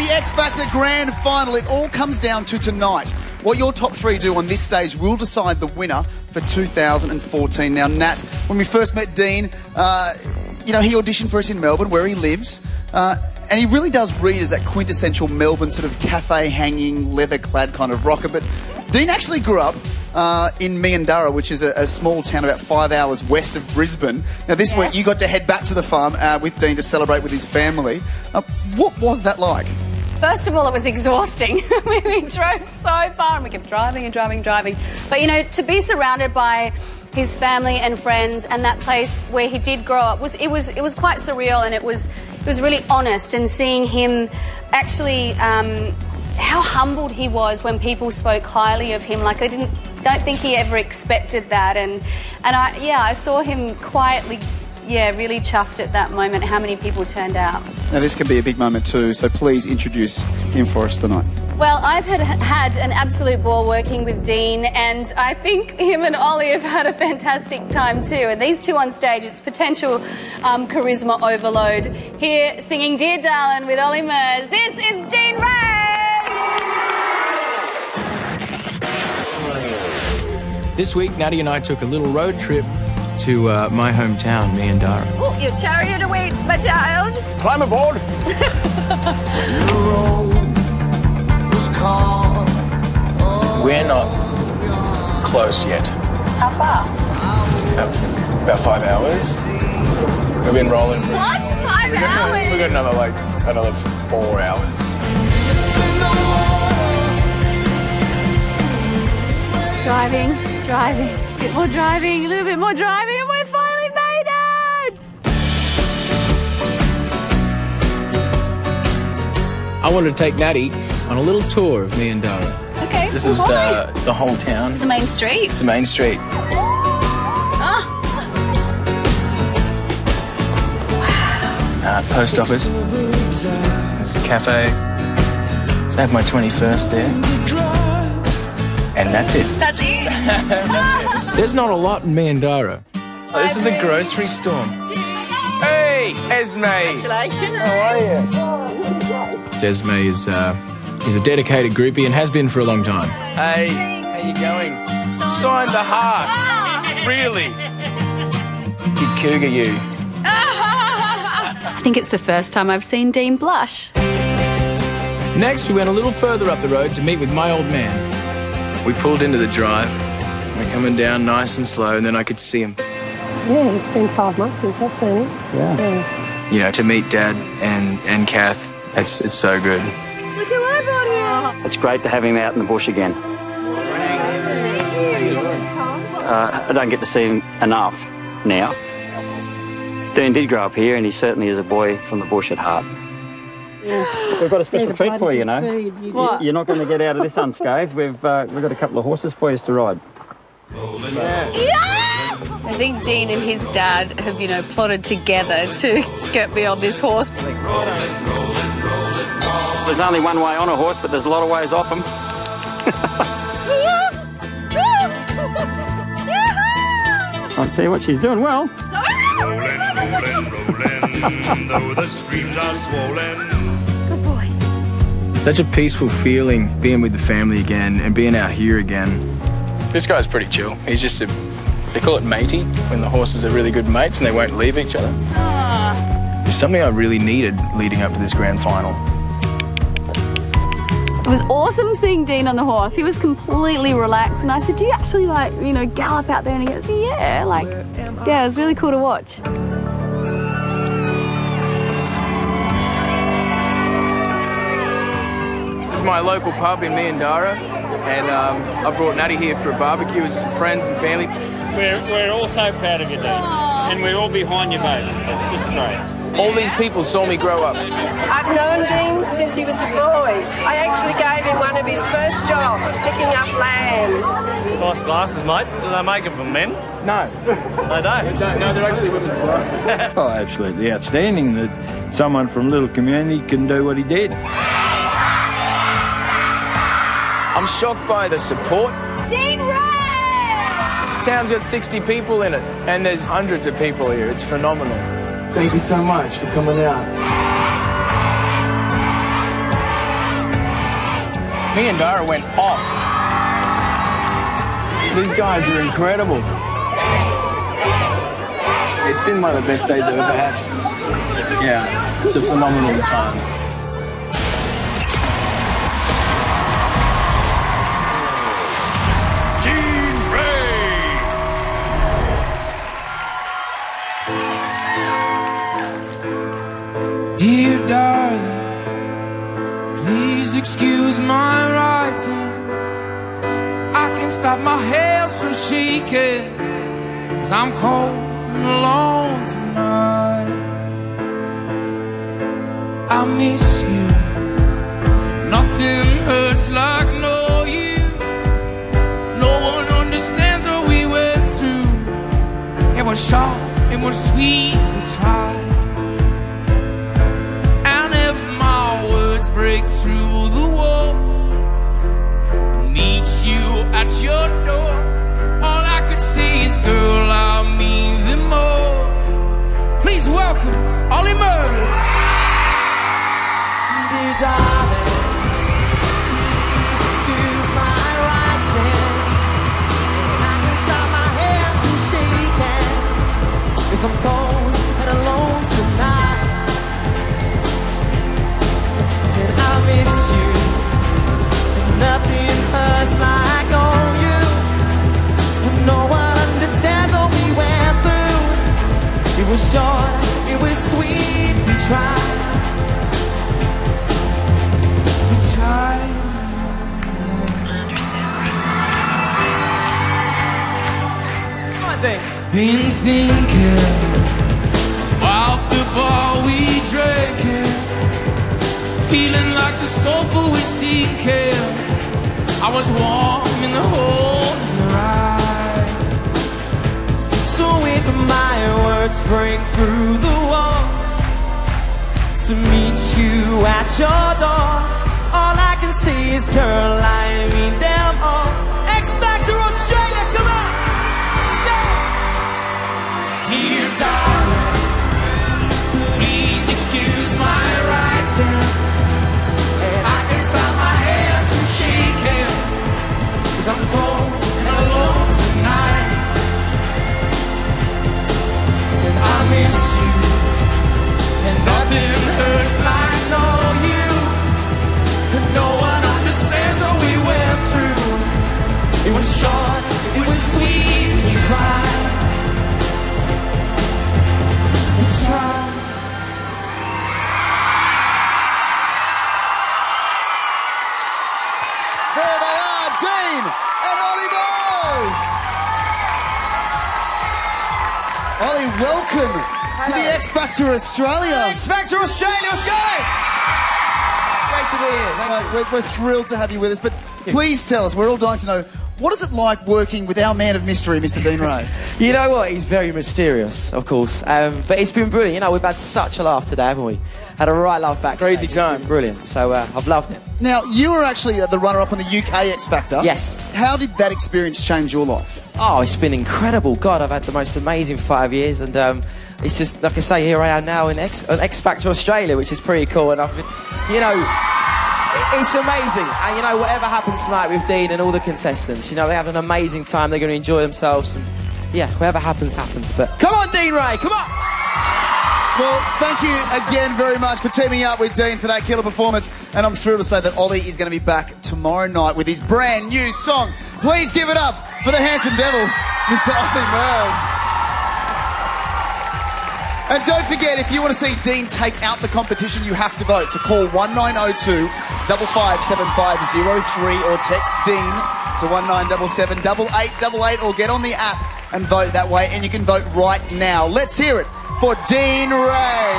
the X Factor Grand Final. It all comes down to tonight. What your top three do on this stage will decide the winner for 2014. Now, Nat, when we first met Dean, he auditioned for us in Melbourne, where he lives. And he really does read as that quintessential Melbourne sort of cafe-hanging, leather-clad kind of rocker. But Dean actually grew up in Meandarra, which is a small town about 5 hours west of Brisbane. Now, this week you got to head back to the farm with Dean to celebrate with his family. What was that like? First of all, it was exhausting. We drove so far and we kept driving and driving and driving. But, to be surrounded by his family and friends and that place where he did grow up, it was quite surreal, and it was really honest, and seeing him actually how humbled he was when people spoke highly of him. Like, I don't think he ever expected that, and I saw him quietly, really chuffed at that moment how many people turned out. Now, this can be a big moment too, so please introduce him for us tonight. Well, I've had an absolute ball working with Dean, and I think him and Ollie have had a fantastic time too. And these two on stage, it's potential charisma overload. Here, singing Dear Darlin' with Ollie Murs, this is Dean Ray! This week, Natty and I took a little road trip to my hometown, Meandarra. Oh, your chariot awaits, my child. Climb aboard. We're not close yet. How far? About 5 hours. We've been rolling. What? 5 hours? We've got another 4 hours. Driving. A bit more driving, a little bit more driving, and we finally made it! I wanted to take Natty on a little tour of Meandarra. Okay. This is the whole town. It's the main street. It's the main street. Post office. There's a cafe. So I have my 21st there. And that's it. That's it? There's not a lot in Meandarra. This is the grocery store. Hey, Esme. Congratulations. How are you? Esme is a dedicated groupie and has been for a long time. Hey, how you going? Signed the heart. Really? You cougar, you. I think it's the first time I've seen Dean blush. Next, we went a little further up the road to meet with my old man. We pulled into the drive. We're coming down nice and slow, and then I could see him. Yeah, it's been 5 months since I've seen him. Yeah. To meet Dad and Kath, it's so good. Look who I brought here. It's great to have him out in the bush again. I don't get to see him enough now. Dean did grow up here, and he certainly is a boy from the bush at heart. Yeah. We've got a special treat for you, What? You're not going to get out of this unscathed. We've got a couple of horses for you to ride. Yeah! I think Dean and his dad have, plotted together to get me on this horse. There's only one way on a horse, but there's a lot of ways off them. I'll tell you what, she's doing well. Rolling, though the streams are swollen. Good boy. Such a peaceful feeling being with the family again and being out here again. This guy's pretty chill. He's just they call it matey, when the horses are really good mates and they won't leave each other. It's something I really needed leading up to this grand final. It was awesome seeing Dean on the horse. He was completely relaxed, and I said, do you actually, gallop out there? And he goes, yeah, it was really cool to watch. This is my local pub in Meandarra, and I brought Natty here for a barbecue with some friends and family. We're all so proud of you, Dean, and we're all behind you both. It's just great. All these people saw me grow up. I've known Dean since he was a boy. I actually gave him one of his first jobs, picking up lambs. Nice glasses, mate. Do they make them for men? No. They don't? No, they're actually women's glasses. Oh, absolutely outstanding that someone from a little community can do what he did. I'm shocked by the support. Dean Ray! This town's got 60 people in it, and there's hundreds of people here. It's phenomenal. Thank you so much for coming out. Me and Dara went off. These guys are incredible. It's been one of the best days I've ever had. Yeah, it's a phenomenal time. Dean Ray. Dear darling, please excuse my writing. I can't stop my hands from shaking, 'cause I'm cold and alone tonight. I miss you. Nothing hurts like no you. No one understands what we went through. It was short, it was sweet, we tried. And if my words break through the wall, meet you at your door, all I could say is, girl, I mean them more. Please welcome Ollie Murs. Dear darling, please excuse my writing. I can stop my hands from shaking, 'cause I'm cold and alone tonight. And I miss you. Nothing hurts like on you. No one understands what we went through. It was short, it was sweet, we tried. We tried. Been thinking about the bar we drinking, feeling like the sofa we're sinking. I was warm in the hold of your eyes. So with my words break through the walls to meet you at your door, all I can say is, girl, I mean them all. X Factor Australia, come on, let's go. Dear darling, please excuse my writing. And I can stop my hands from shaking, 'cause I'm cold and alone tonight. And I miss you. And nothing hurts like no you. And no one understands what we went through. It was short, it was sweet, we tried. We tried. There they are, Dean and Ollie Murs. Ollie, welcome to the X Factor Australia. X Factor Australia, let's go! Great to be here. We're thrilled to have you with us, but please tell us, we're all dying to know, what is it like working with our man of mystery, Mr. Dean Ray? You know what? He's very mysterious, of course. But it's been brilliant. You know, we've had such a laugh today, haven't we? Had a right laugh backstage. Crazy time. It's been brilliant. So I've loved it. Now, you were actually the runner-up on the UK X Factor. Yes. How did that experience change your life? Oh, it's been incredible. God, I've had the most amazing 5 years. And it's just, like I say, here I am now in X Factor Australia, which is pretty cool. And I've been, you know, it's amazing. And, you know, whatever happens tonight with Dean and all the contestants, you know, they have an amazing time. They're going to enjoy themselves. And, yeah, whatever happens, happens. But come on, Dean Ray, come on! Well, thank you again very much for teaming up with Dean for that killer performance. And I'm thrilled to say that Ollie is going to be back tomorrow night with his brand new song. Please give it up for the handsome devil, Mr. Ollie Murs. And don't forget, if you want to see Dean take out the competition, you have to vote. So call 1902 557503 or text Dean to 1977 8888 or get on the app and vote that way. And you can vote right now. Let's hear it for Dean Ray.